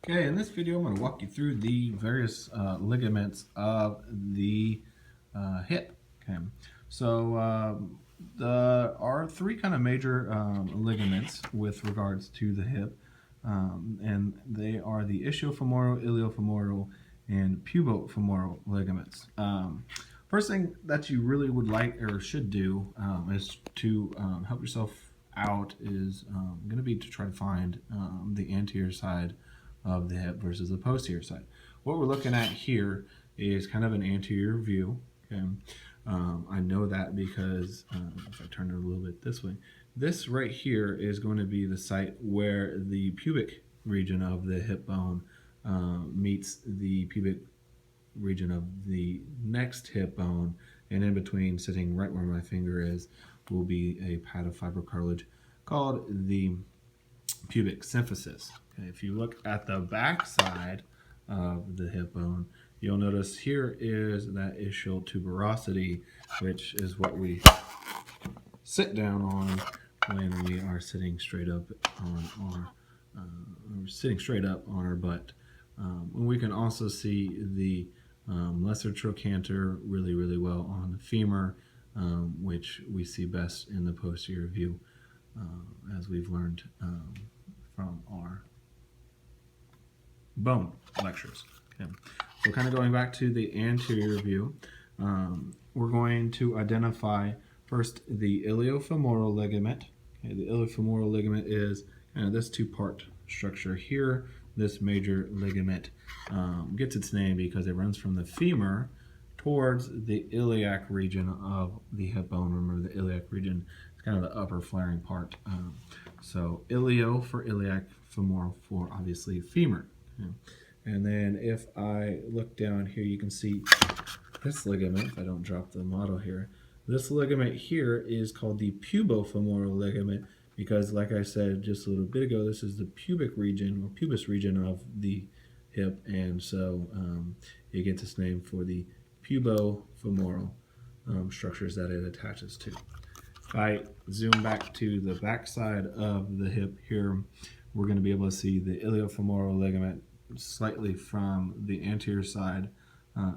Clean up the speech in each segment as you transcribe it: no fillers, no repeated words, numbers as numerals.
Okay, in this video I'm going to walk you through the various ligaments of the hip. Okay, so there are three kind of major ligaments with regards to the hip, and they are the ischiofemoral, iliofemoral, and pubofemoral ligaments. First thing that you really would like or should do is to help yourself out is going to be to try to find the anterior side of the hip versus the posterior side. What we're looking at here is kind of an anterior view. Okay, I know that because if I turn it a little bit this way, this right here is going to be the site where the pubic region of the hip bone meets the pubic region of the next hip bone, and in between, sitting right where my finger is, will be a pad of fibrocartilage called the pubic symphysis. Okay, if you look at the back side of the hip bone, you'll notice here is that ischial tuberosity, which is what we sit down on when we are sitting straight up on our butt. And we can also see the lesser trochanter really well on the femur, which we see best in the posterior view, as we've learned from our bone lectures. Okay. So kind of going back to the anterior view, we're going to identify first the iliofemoral ligament. Okay, the iliofemoral ligament is kind of this two-part structure here. This major ligament gets its name because it runs from the femur towards the iliac region of the hip bone. Remember, the iliac region is kind of the upper flaring part. So ilio for iliac, femoral for obviously femur. Okay. And then if I look down here, you can see this ligament, if I don't drop the model here, this ligament here is called the pubofemoral ligament because, like I said just a little bit ago, this is the pubic region or pubis region of the hip, and so it gets its name for the pubofemoral structures that it attaches to. If I zoom back to the back side of the hip here, we're going to be able to see the iliofemoral ligament slightly from the anterior side,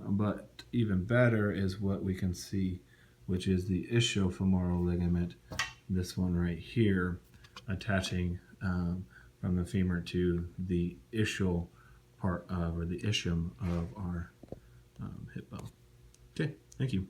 but even better is what we can see, which is the ischiofemoral ligament, this one right here, attaching from the femur to the ischial part of, or the ischium of our hip bone. Okay, thank you.